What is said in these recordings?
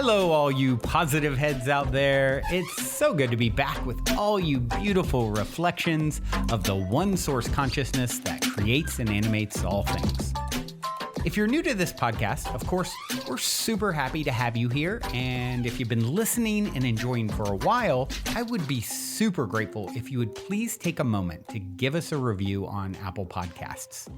Hello, all you positive heads out there. It's so good to be back with all you beautiful reflections of the one source consciousness that creates and animates all things. If you're new to this podcast, of course, we're super happy to have you here. And if you've been listening and enjoying for a while, I would be super grateful if you would please take a moment to give us a review on Apple Podcasts.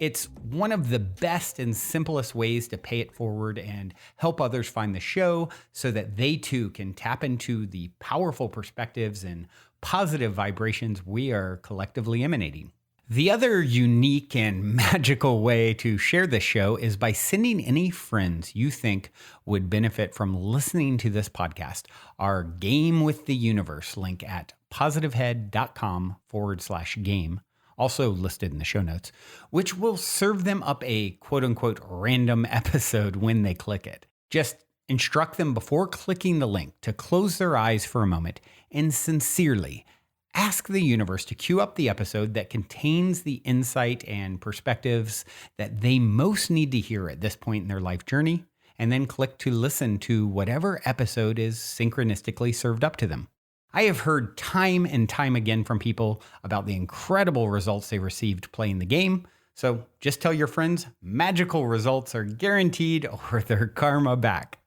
It's one of the best and simplest ways to pay it forward and help others find the show so that they too can tap into the powerful perspectives and positive vibrations we are collectively emanating. The other unique and magical way to share this show is by sending any friends you think would benefit from listening to this podcast our Game with the Universe link at positivehead.com/game. Also listed in the show notes, which will serve them up a quote unquote random episode when they click it. Just instruct them before clicking the link to close their eyes for a moment and sincerely ask the universe to cue up the episode that contains the insight and perspectives that they most need to hear at this point in their life journey, and then click to listen to whatever episode is synchronistically served up to them. I have heard time and time again from people about the incredible results they received playing the game. So just tell your friends magical results are guaranteed or their karma back.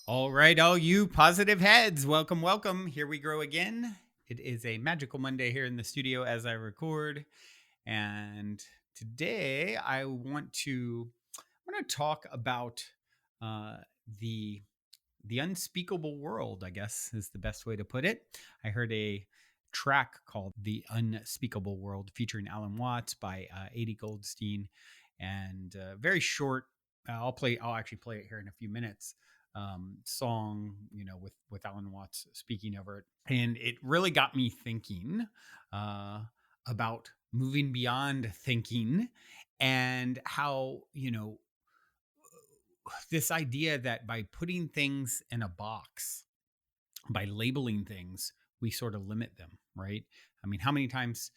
All right, all you positive heads, welcome, welcome. Here we grow again. It is a magical Monday here in the studio as I record. And today I want to talk about the Unspeakable World, I guess is the best way to put it. I heard a track called The Unspeakable World featuring Alan Watts by Adi Goldstein, and very short. I'll actually play it here in a few minutes. Song, with Alan Watts speaking over it, and it really got me thinking about moving beyond thinking and how this idea that by putting things in a box, by labeling things, we sort of limit them, right? I mean, how many times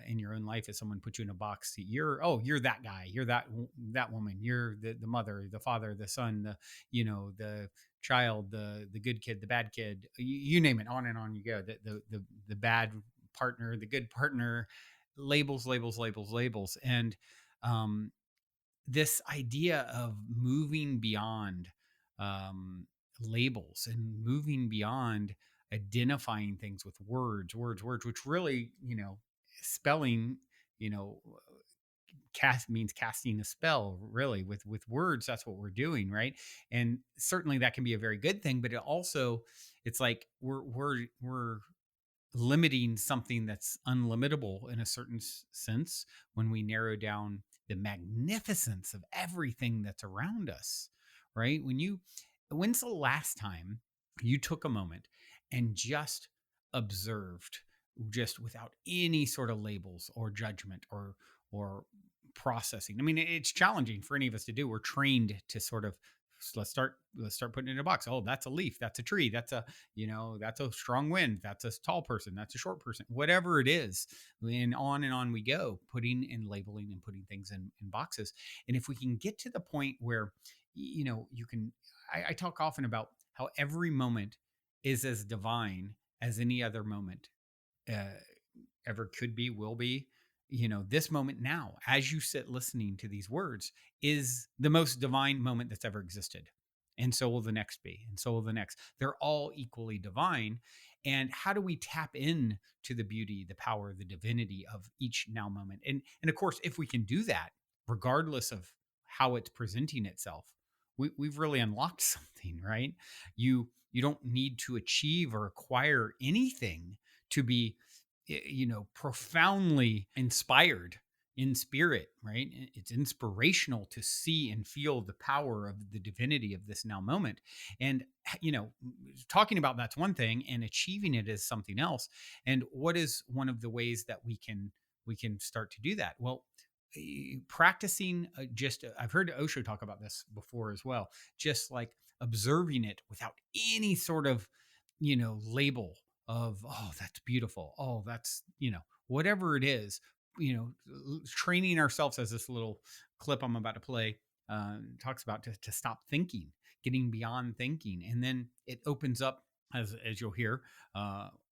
in your own life has someone put you in a box? You're that guy, you're that woman, you're the mother, the father, the son, the child, the good kid, the bad kid, you name it, on and on you go. The bad partner, the good partner, labels. And this idea of moving beyond labels and moving beyond identifying things with words, which really, spelling, cast means casting a spell, really. With words, that's what we're doing, right? And certainly that can be a very good thing, but it's like we're limiting something that's unlimitable in a certain sense when we narrow down the magnificence of everything that's around us, right? When's the last time you took a moment and just observed, just without any sort of labels or judgment or processing? I mean, it's challenging for any of us to do. We're trained to sort of, let's start putting it in a box. Oh, that's a leaf, that's a tree, that's a strong wind, that's a tall person, that's a short person, whatever it is. And on we go, putting and labeling and putting things in boxes. And if we can get to the point where I talk often about how every moment is as divine as any other moment ever could be, will be. This moment now, as you sit listening to these words, is the most divine moment that's ever existed. And so will the next be, and so will the next. They're all equally divine. And how do we tap in to the beauty, the power, the divinity of each now moment? And of course, if we can do that, regardless of how it's presenting itself, we've really unlocked something, right? You don't need to achieve or acquire anything to be profoundly inspired in spirit, right? It's inspirational to see and feel the power of the divinity of this now moment. And, talking about that's one thing and achieving it is something else. And what is one of the ways that we can start to do that? Well, practicing I've heard Osho talk about this before as well, just like observing it without any sort of, label of, oh, that's beautiful. Oh, that's, whatever it is, training ourselves, as this little clip I'm about to play talks about, to stop thinking, getting beyond thinking. And then it opens up, as you'll hear.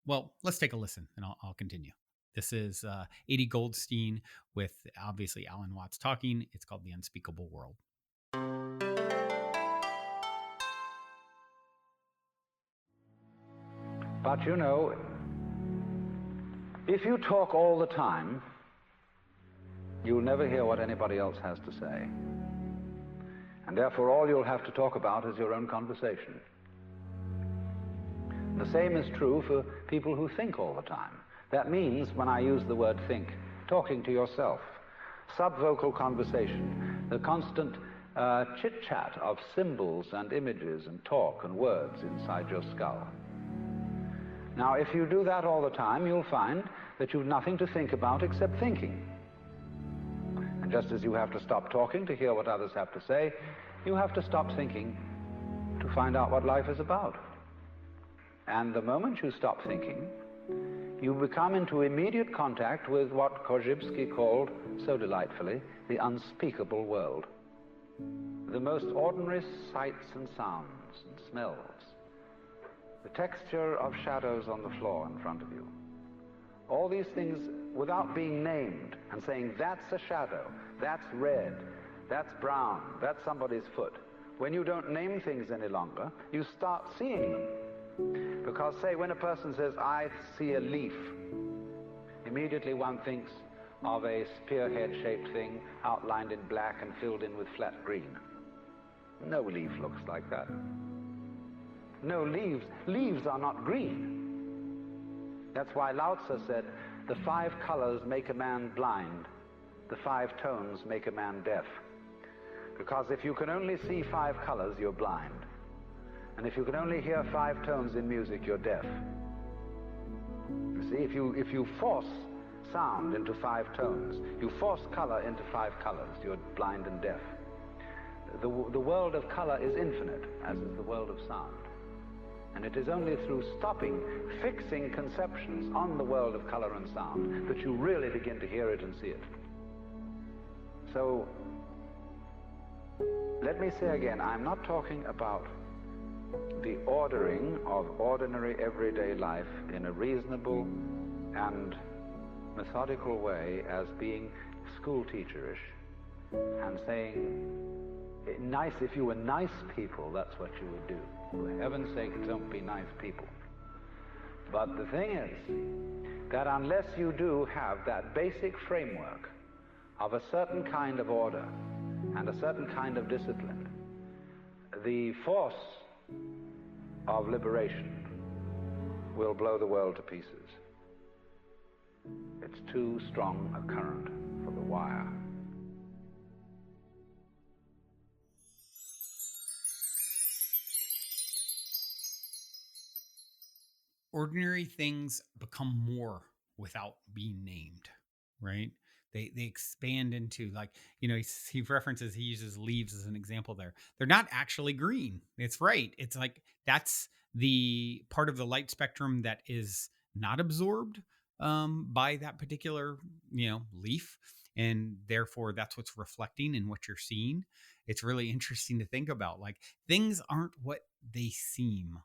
Well, let's take a listen and I'll continue. This is 80 Goldstein with obviously Alan Watts talking. It's called The Unspeakable World. But you know, if you talk all the time, you'll never hear what anybody else has to say. And therefore, all you'll have to talk about is your own conversation. The same is true for people who think all the time. That means, when I use the word think, talking to yourself, subvocal conversation, the constant chit-chat of symbols and images and talk and words inside your skull. Now, if you do that all the time, you'll find that you've nothing to think about except thinking. And just as you have to stop talking to hear what others have to say, you have to stop thinking to find out what life is about. And the moment you stop thinking, you become into immediate contact with what Korzybski called, so delightfully, the unspeakable world. The most ordinary sights and sounds and smells, the texture of shadows on the floor in front of you. All these things, without being named and saying, that's a shadow, that's red, that's brown, that's somebody's foot. When you don't name things any longer, you start seeing them. Because, say, when a person says, I see a leaf, immediately one thinks of a spearhead-shaped thing outlined in black and filled in with flat green. No leaf looks like that. No leaves. Leaves are not green. That's why Lao Tzu said, the 5 colors make a man blind. The 5 tones make a man deaf. Because if you can only see 5 colors, you're blind. And if you can only hear 5 tones in music, you're deaf. You see, if you force sound into 5 tones, you force color into 5 colors, you're blind and deaf. The world of color is infinite, as is the world of sound. And it is only through stopping, fixing conceptions on the world of color and sound that you really begin to hear it and see it. So, let me say again, I'm not talking about the ordering of ordinary everyday life in a reasonable and methodical way as being school teacherish and saying, nice, if you were nice people, that's what you would do. For heaven's sake, don't be nice people. But the thing is that unless you do have that basic framework of a certain kind of order and a certain kind of discipline, the force of liberation will blow the world to pieces. It's too strong a current for the wire. Ordinary things become more without being named, right? They expand into, like, he references, he uses leaves as an example there. They're not actually green. It's right. It's like that's the part of the light spectrum that is not absorbed by that particular, leaf. And therefore that's what's reflecting in what you're seeing. It's really interesting to think about, like, things aren't what they seem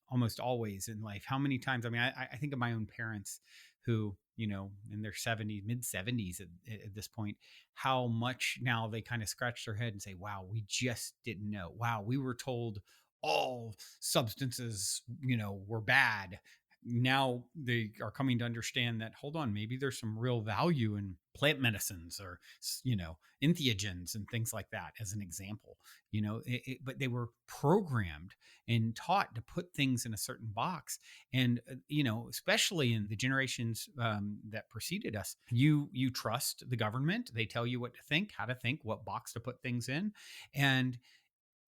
almost always in life. How many times, I think of my own parents who, in their 70s, mid 70s at this point, how much now they kind of scratch their head and say, wow, we just didn't know. Wow, we were told all substances, were bad. Now they are coming to understand that, hold on, maybe there's some real value in plant medicines or, entheogens and things like that, as an example. But they were programmed and taught to put things in a certain box. And, especially in the generations that preceded us, you trust the government. They tell you what to think, how to think, what box to put things in. And,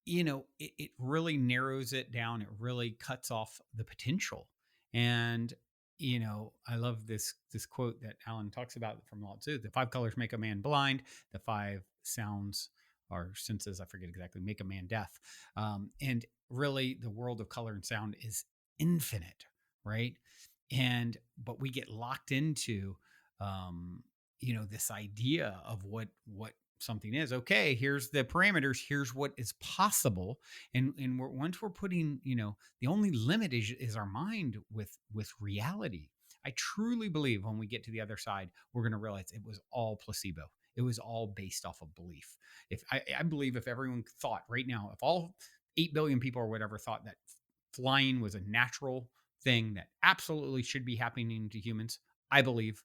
it really narrows it down. It really cuts off the potential. And, I love this quote that Alan talks about from Lao Tzu: the 5 colors make a man blind, the 5 sounds or senses, I forget exactly, make a man deaf. And really, the world of color and sound is infinite, right? But we get locked into this idea of what something is. Okay, here's the parameters, here's what is possible. And once we're putting, the only limit is our mind with reality. I truly believe when we get to the other side, we're going to realize it was all placebo. It was all based off of belief. If I believe if everyone thought right now, if all 8 billion people or whatever thought that flying was a natural thing that absolutely should be happening to humans, I believe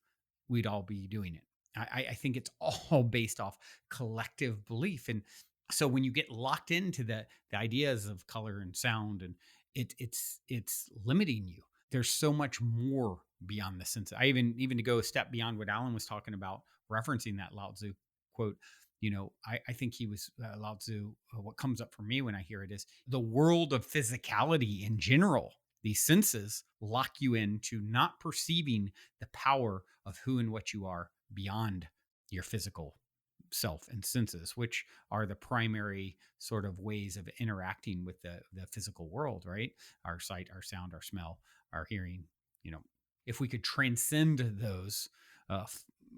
we'd all be doing it. I think it's all based off collective belief. And so when you get locked into the ideas of color and sound, and it's limiting you. There's so much more beyond the sense. I even to go a step beyond what Alan was talking about, referencing that Lao Tzu quote. I think he was Lao Tzu. What comes up for me when I hear it is the world of physicality in general. These senses lock you into not perceiving the power of who and what you are beyond your physical self and senses, which are the primary sort of ways of interacting with the physical world, right? Our sight, our sound, our smell, our hearing. You know, if we could transcend those, uh,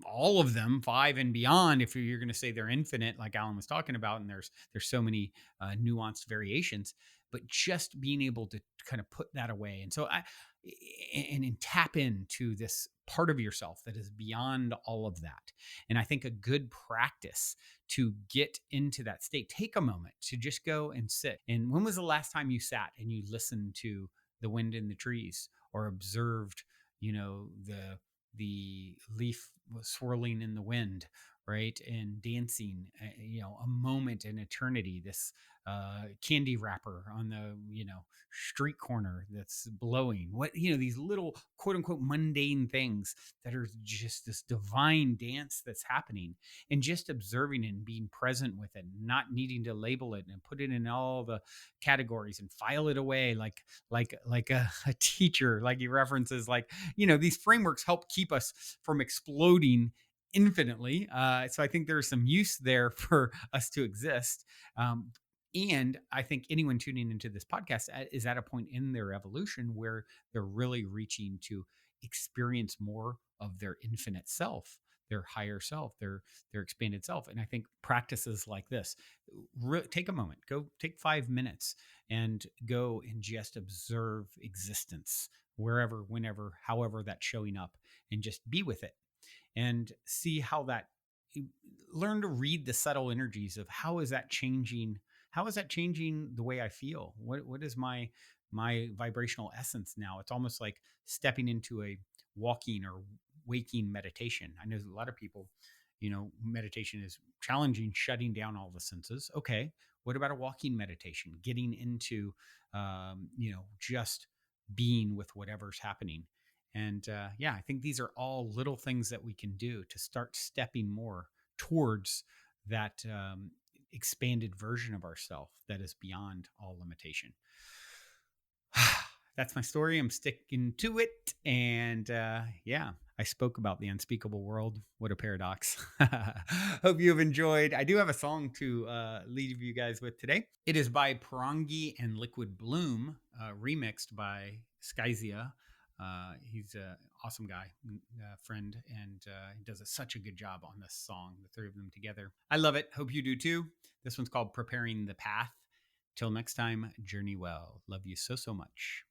all of them, five and beyond, if you're going to say they're infinite, like Alan was talking about, and there's so many nuanced variations, but just being able to kind of put that away, and so and tap into this part of yourself that is beyond all of that. And I think a good practice to get into that state, take a moment to just go and sit. And when was the last time you sat and you listened to the wind in the trees, or observed, the leaf swirling in the wind, right? And dancing, a moment in eternity, this candy wrapper on the, street corner that's blowing, these little quote unquote mundane things that are just this divine dance that's happening, and just observing and being present with it, not needing to label it and put it in all the categories and file it away like a teacher, like he references, like, these frameworks help keep us from exploding infinitely. So I think there's some use there for us to exist. And I think anyone tuning into this podcast is at a point in their evolution where they're really reaching to experience more of their infinite self, their higher self, their expanded self. And I think practices like this, take a moment, go take 5 minutes and go and just observe existence wherever, whenever, however that's showing up, and just be with it and see how that, learn to read the subtle energies of how is that changing the way I feel. What is my vibrational essence now? It's almost like stepping into a walking or waking meditation. I know a lot of people, meditation is challenging, shutting down all the senses. Okay, what about a walking meditation, getting into just being with whatever's happening? And yeah, I think these are all little things that we can do to start stepping more towards that expanded version of ourself that is beyond all limitation. That's my story. I'm sticking to it. And yeah, I spoke about the unspeakable world. What a paradox. Hope you have enjoyed. I do have a song to leave you guys with today. It is by Parangi and Liquid Bloom, remixed by Skyzia. He's an awesome guy, friend, and he does such a good job on this song, the three of them together. I love it. Hope you do too. This one's called Preparing the Path. Till next time, journey well. Love you so, so much.